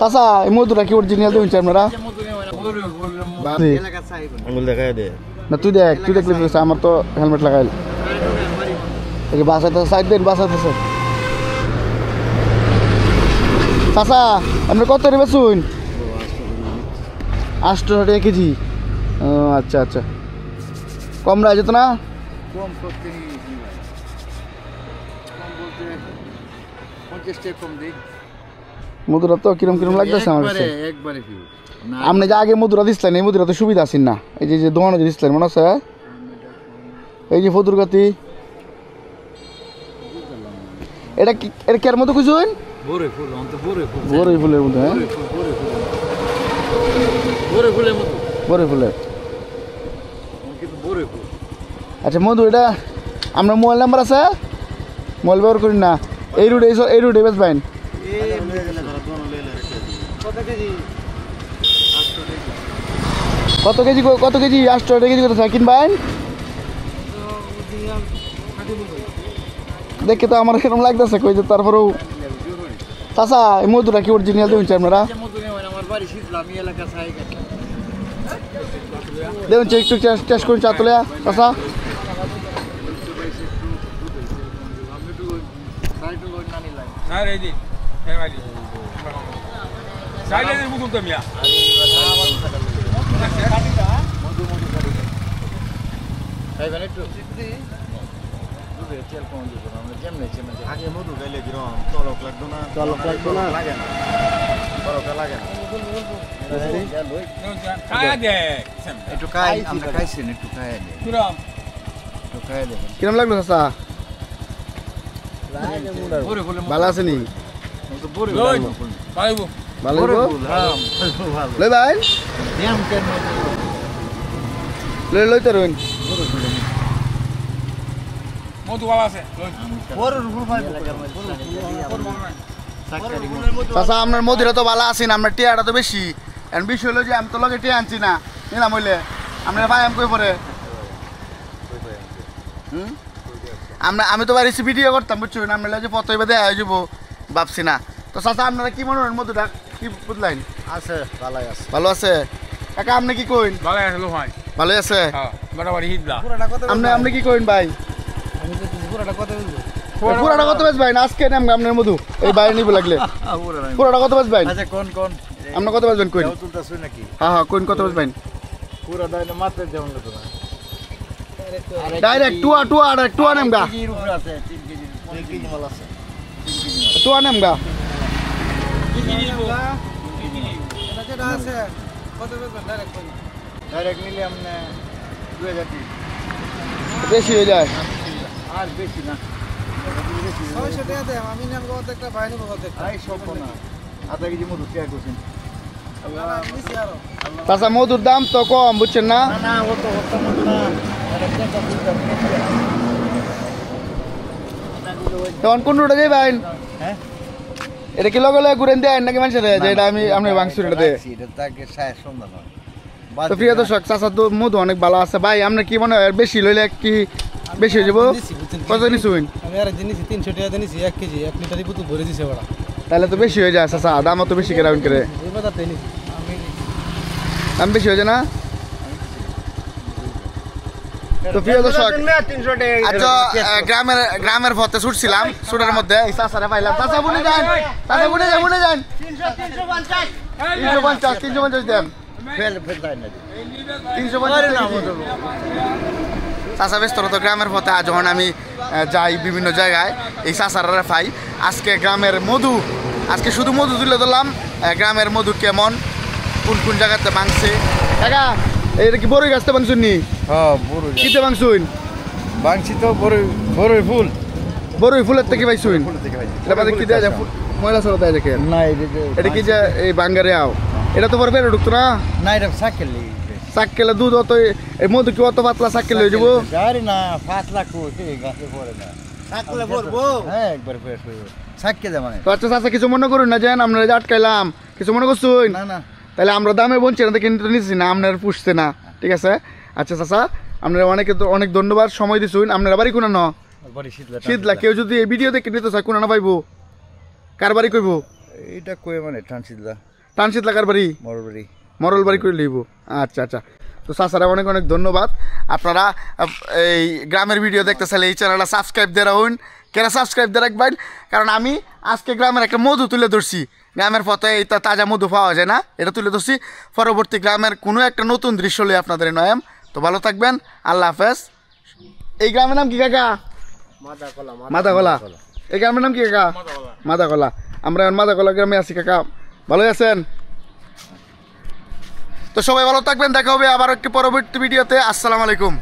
চাচা এই মধুটা কি অরিজিনাল দেবেন আপনারা? আঙুল দেখাই দে না তুই দেখ, তুই দেখলে আমার তো হেলমেট লাগাইল বাসাতে সাইড দেন বাসাতেছে। চাচা আপনি কত নেবে শুন? 8 টাকা কেজি। ও আচ্ছা আচ্ছা, কম রায় যেত না? কম করতে কম দিই। মধুরা তো কিরম কিরম লাগতেছে আমার কাছে। একবারে আপনি যে আগে মধুরা দিচ্ছিলেন এই মধুরা তো সুবিধা আছেন না, এই যে দোকানে যে দিচ্ছিলেন মনে আছে? এই যে ফতুরগাতি এটা কি, এটা কের মতো খুঁজুন? বড়ই ফুল, বড়ই ফুলের মতো। হ্যাঁ বড়ই ফুলের মতো, বড়ই ফুলের। কিন্তু বড়ই ফুল। আচ্ছা মধু এটা আপনার মোবাইল নাম্বার আছে? মোবাইল ব্যবহার করি না। এই রুটে বেশ বাইন কত কেজি? কত কেজি? 8 টাকা কেজি কত কিনবেন? দেখে তো আমার এরকম লাগতেছে কই যে, তারপরেও চাচা এই মধুটা কি অরিজিনাল দেবেন আপনারা? দেখুন একটু টেস্ট করুন চা তুলে চাচা। আগে মধু খাইলে কিরম তলক লাগতো না? তলক লাগতো না, লাগে না, তলকা লাগে না। একটু খাই, আমরা খাইছি একটু খাই দে, একটু খাই দে। কিরম লাগলো চাচা? ভালো আছে নি? ভালো লই ভাই লই তো রইন চাচা আপনার মধুরা তো ভালো আছেন, আপনার টিয়াটা তো বেশি। এখন বিষয় হলো যে আমি তো লগে টিয়া আনছি না, নিলাম হইলে আপনার ভাই আমি কই পরে আমি তো বাড়ি ভিডিও করতাম বুঝছেন, আপনার যে পথ এবার দেওয়া হয়ে যাবো ভাবছি না। তো চাচা আপনারা কি মনে হয় মধুটা কি বুঝলেন? আছে, ভালোই আছে। ভালো আছে কাকা? আপনি কি কইন? ভালোই আছে। আপনি কি কইন ভাই? পুরাটা কত বেশ ভাই? আজকে নাম আপনার মধু এই বাইরে নিবে লাগলে পুরাটা কত বেশ ভাই? আপনি কত বেচবেন কইন? হ্যাঁ হ্যাঁ কইন কত বেচবেন? ডাইরেক্ট টুয়া নেম গা, টুয়া নেম গা। বেশি হয়ে যায় আর বেশি না, আধা কেজি মধু শেয়ার করছেন। তাছাড়া মধুর দাম তো কম বুঝছেন না? তখন কোন রোডে যাইবেন? এটা কি লগে লগে ঘুরেন দেন নাকি মানুষের যে এটা আমি আপনি বাংসুর এটা দেয়? তো প্রিয় দর্শক চাচা তো মধু অনেক ভালো আছে ভাই। আপনার কি মনে হয় বেশি লইলে কি বেশি হয়ে যাবো? কত নিছুন? আমি আর দিনই 300 টাকা দিনই 1 কেজি 1 লিটারই পুতু ভরে দিছে ওরা। তাহলে তো বেশি হয়ে যায় চাচা, দামও তো বেশি কেরাউন করে। দাম বেশি হয়ে যায় না? তো প্রিয় দর্শক আচ্ছা গ্রামের পথে ছুটছিলাম, ছুটার মধ্যে এই চাচারে পাইলাম। চাচা বুনে যান, চাচা বুনে যান 350 দেন। চাচা ব্যস্ত তো গ্রামের পথে যখন আমি যাই বিভিন্ন জায়গায় এই চাচারা পাই। আজকে গ্রামের মধু, আজকে শুধু মধু তুলে ধরলাম। গ্রামের মধু কেমন, কোন কোন জায়গাতে ভাঙছে। কাকা এটা কি বড়ই গাছতে ভাঙছুন নি? হ্যাঁ বড়ই কিতে ভাঙছুন? ভাঙছি তো বড়ই ফুল। বড়ই ফুলের থেকে পাইছুন? এটা বাদে কি দেয় ময়লা সরা দেয় দেখেন না? এটা কি যে এই বাঙ্গারে আও এটা তো পরে ঢুকতো না? না এটা সাকেল চাক্কেলে দুধ অত এই মধু কি অত পাতলা চাক্কেল হয়ে যাবো? জানি না পাতলা গাছে পড়ে না, সাকলে পড়বো। হ্যাঁ একবার ফ্রেশ হয়ে সাককে দে মানে। তো আচ্ছা চাচা কিছু মনে করুন না, যেন আমরা যে আটকাইলাম কিছু মনে করছুন? না না তাহলে আমরা দামে বলছি না, কিন্তু নিচ্ছি না, আপনার পুষছে না। ঠিক আছে আচ্ছা চাচা আপনারা অনেক ধন্যবাদ সময় দিছুন। আপনারা বাড়ি কোন শীতলা? কেউ যদি এই ভিডিও দেখে নিতে চায় কোন পাইবো? কার বাড়ি কইবো? এইটা কই মানে ট্রান্সিটলা টানশীত লাগার বাড়ি মরবাড়ি মরল বাড়ি করে লইব। আচ্ছা আচ্ছা, তো চাচারা অনেক অনেক ধন্যবাদ। আপনারা এই গ্রামের ভিডিও দেখতে চাইলে এই চ্যানেলটা সাবস্ক্রাইব দিয়ে রাখুন। কেন সাবস্ক্রাইব দিয়ে রাখবেন? কারণ আমি আজকে গ্রামের একটা মধু তুলে ধরছি। গ্রামের পথে এই তাজা মধু পাওয়া যায় না, এটা তুলে ধরছি। পরবর্তী গ্রামের কোনো একটা নতুন দৃশ্য লই আপনাদের নয়াম। তো ভালো থাকবেন, আল্লাহ হাফেজ। এই গ্রামের নাম কি কাকা? মাদাগলা। এই গ্রামের নাম কি কাকা? মাদাগলা। আমরা এখন মাদাগলা গ্রামে আছি। কাকা ভালোই আছেন? তো সবাই ভালো থাকবেন, দেখা হবে আবার একটি পরবর্তী ভিডিওতে। আসসালামু আলাইকুম।